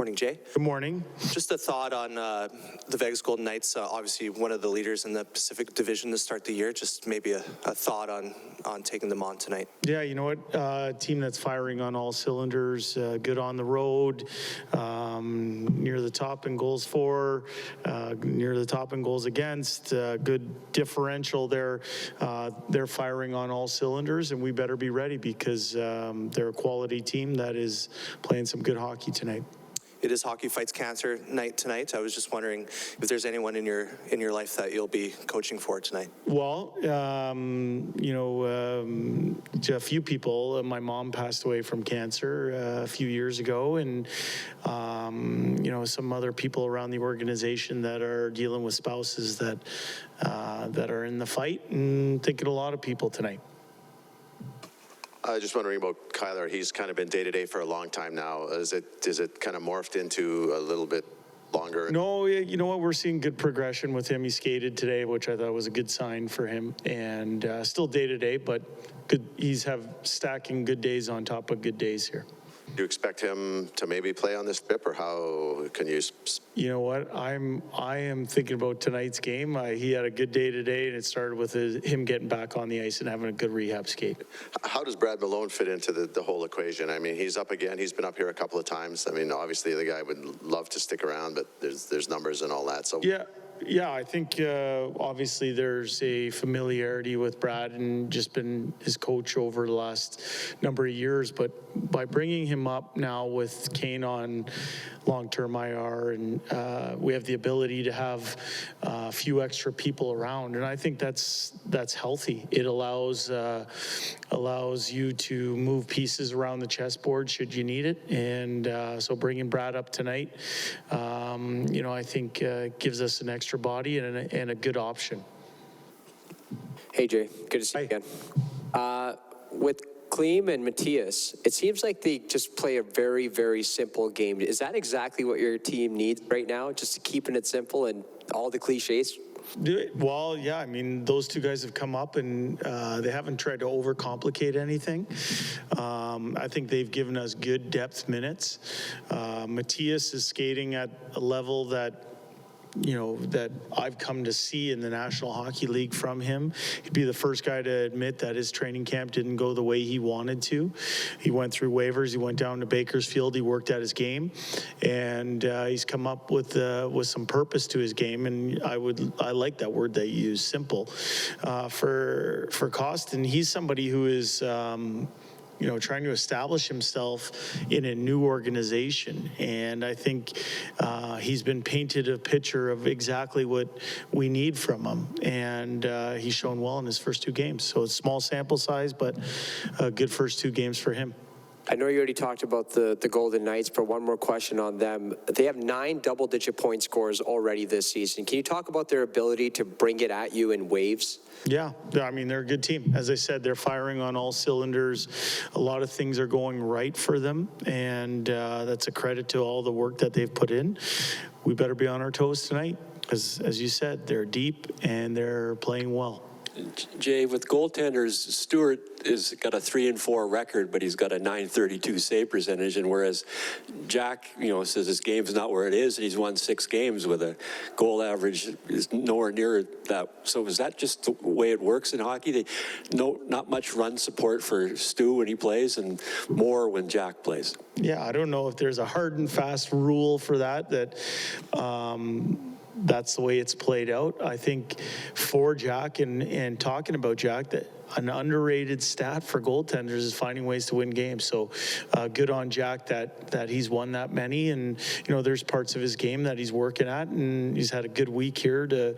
Morning, Jay. Good morning. Just a thought on the Vegas Golden Knights, obviously one of the leaders in the Pacific Division to start the year. Just maybe a thought on taking them on tonight. Yeah, you know what? Team that's firing on all cylinders, good on the road, near the top in goals for, near the top in goals against, good differential there. They're firing on all cylinders, and we better be ready because they're a quality team that is playing some good hockey tonight. It is Hockey Fights Cancer night tonight. I was just wondering if there's anyone in your life that you'll be coaching for tonight. Well, you know, a few people. My mom passed away from cancer a few years ago, and you know, some other people around the organization that are dealing with spouses that that are in the fight, and thinking a lot of people tonight. Just wondering about Kyler. He's kind of been day-to-day for a long time now. Is it kind of morphed into a little bit longer? No, you know what? We're seeing good progression with him. He skated today, which I thought was a good sign for him. And still day-to-day, but good. He's stacking good days on top of good days here. Do you expect him to maybe play on this trip, or how can you? You know what? I am thinking about tonight's game. He had a good day today, and it started with him getting back on the ice and having a good rehab skate. How does Brad Malone fit into the whole equation? I mean, he's up again. He's been up here a couple of times. I mean, obviously the guy would love to stick around, but there's numbers and all that. So Yeah, I think obviously there's a familiarity with Brad and just been his coach over the last number of years. But by bringing him up now with Kane on long-term IR, and we have the ability to have a few extra people around, and I think that's healthy. It allows you to move pieces around the chessboard should you need it, and so bringing Brad up tonight, you know, I think gives us an extra body and a good option. Hey Jay, good to see you again. With Kleem and Matthias, it seems like they just play a very, very simple game. Is that exactly what your team needs right now, just keeping it simple and all the cliches? Well, yeah, I mean, those two guys have come up and they haven't tried to overcomplicate anything. I think they've given us good depth minutes. Matthias is skating at a level that, you know, that I've come to see in the National Hockey League from him. He'd be the first guy to admit that his training camp didn't go the way he wanted to. He went through waivers. He went down to Bakersfield. He worked at his game, and he's come up with some purpose to his game. And I like that word that you use, simple. For Costin, he's somebody who is, you know, trying to establish himself in a new organization. And I think he's been painted a picture of exactly what we need from him. And he's shown well in his first two games. So it's small sample size, but a good first two games for him. I know you already talked about the Golden Knights, but one more question on them. They have 9 double-digit point scores already this season. Can you talk about their ability to bring it at you in waves? Yeah, I mean, they're a good team. As I said, they're firing on all cylinders. A lot of things are going right for them, and that's a credit to all the work that they've put in. We better be on our toes tonight, because as you said, they're deep and they're playing well. Jay, with goaltenders, Stewart has got a 3-4 record, but he's got a .932 save percentage, and whereas Jack, you know, says his game's not where it is, and he's won 6 games with a goal average is nowhere near that. So is that just the way it works in hockey? Not much run support for Stu when he plays, and more when Jack plays. Yeah, I don't know if there's a hard and fast rule for that. That's the way it's played out. I think for Jack, and talking about Jack, that an underrated stat for goaltenders is finding ways to win games. So good on Jack that he's won that many, and you know, there's parts of his game that he's working at, and he's had a good week here to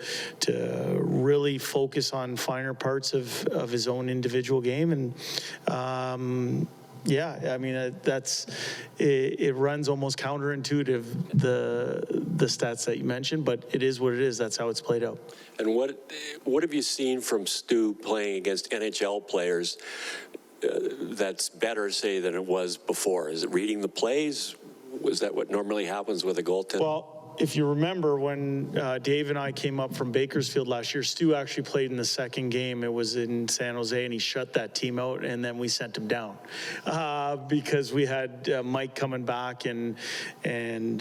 really focus on finer parts of his own individual game. And yeah, I mean, it runs almost counterintuitive, the stats that you mentioned, but it is what it is. That's how it's played out. And what have you seen from Stu playing against NHL players that's better, say, than it was before? Is it reading the plays? Was that what normally happens with a goaltender? Well, if you remember when Dave and I came up from Bakersfield last year, Stu actually played in the second game. It was in San Jose, and he shut that team out, and then we sent him down because we had Mike coming back, and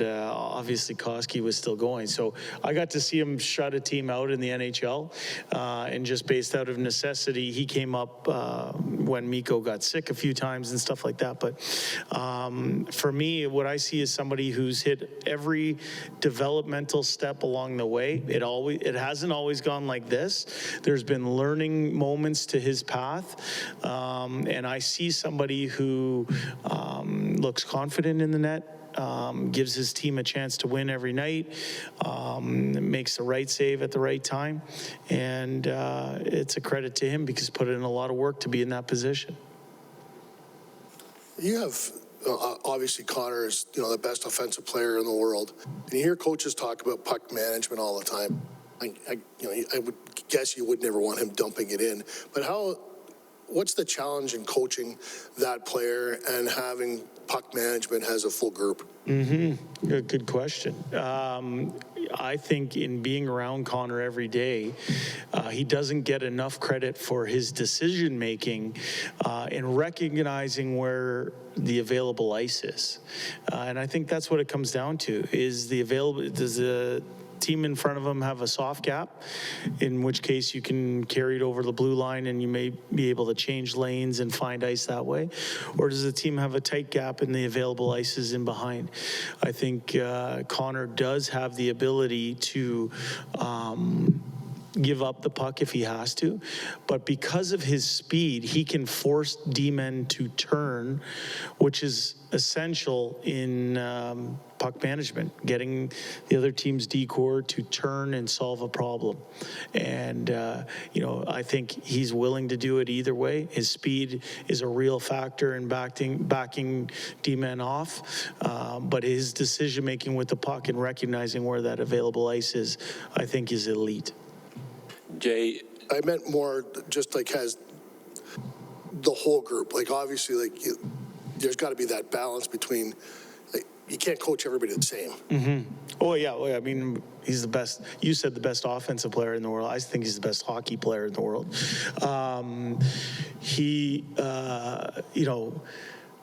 obviously Koski was still going. So I got to see him shut a team out in the NHL, and just based out of necessity, he came up when Mikko got sick a few times and stuff like that. But for me, what I see is somebody who's hit every developmental step along the way. It hasn't always gone like this. There's been learning moments to his path, and I see somebody who looks confident in the net, gives his team a chance to win every night, makes the right save at the right time, and it's a credit to him because he's put in a lot of work to be in that position. You have, obviously Connor is, the best offensive player in the world. And you hear coaches talk about puck management all the time. I would guess you would never want him dumping it in. But what's the challenge in coaching that player and having puck management as a full group? Good question. I think in being around Connor every day, he doesn't get enough credit for his decision making in recognizing where the available ice is. And I think that's what it comes down to, is does the team in front of him have a soft gap, in which case you can carry it over the blue line and you may be able to change lanes and find ice that way? Or does the team have a tight gap and the available ice is in behind? I think Connor does have the ability to give up the puck if he has to, but because of his speed, he can force D-men to turn, which is essential in puck management, getting the other team's D-core to turn and solve a problem. And, I think he's willing to do it either way. His speed is a real factor in backing D-men off, but his decision-making with the puck and recognizing where that available ice is, I think is elite. Jay, I meant more just has the whole group. Obviously, there's got to be that balance between, you can't coach everybody the same. Oh, yeah. Well, I mean, he's the best. You said the best offensive player in the world. I think he's the best hockey player in the world.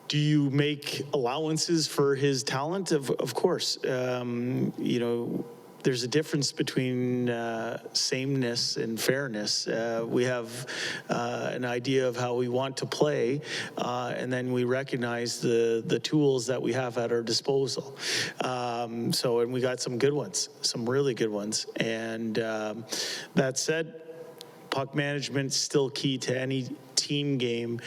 Do you make allowances for his talent? Of course. There's a difference between sameness and fairness. We have an idea of how we want to play, and then we recognize the tools that we have at our disposal. And we got some good ones, some really good ones. And that said, puck management's still key to any team game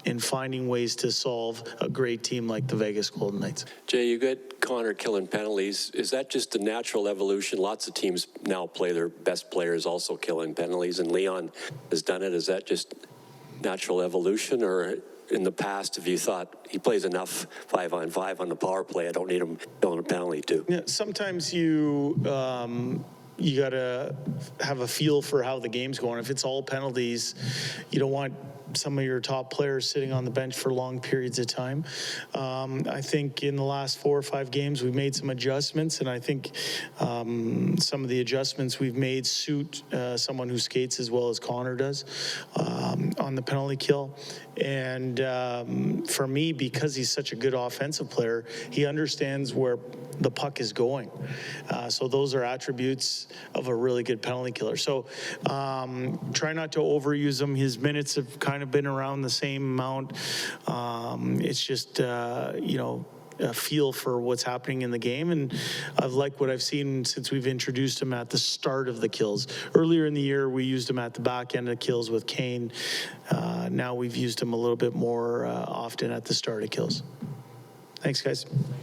in finding ways to solve a great team like the Vegas Golden Knights. Jay, you got Connor killing penalties. Is that just a natural evolution? Lots of teams now play their best players also killing penalties, and Leon has done it. Is that just natural evolution, or in the past, have you thought he plays enough 5-on-5 on the power play, I don't need him killing a penalty too? Yeah, sometimes you got to have a feel for how the game's going. If it's all penalties, you don't want some of your top players sitting on the bench for long periods of time. I think in the last 4 or 5 games, we've made some adjustments, and I think some of the adjustments we've made suit someone who skates as well as Connor does on the penalty kill. And for me, because he's such a good offensive player, he understands where the puck is going. So those are attributes of a really good penalty killer. So try not to overuse him. His minutes have kind of been around the same amount. It's just, a feel for what's happening in the game. And I've liked what I've seen since we've introduced him at the start of the kills. Earlier in the year, we used him at the back end of kills with Kane. Now we've used him a little bit more often at the start of kills. Thanks, guys.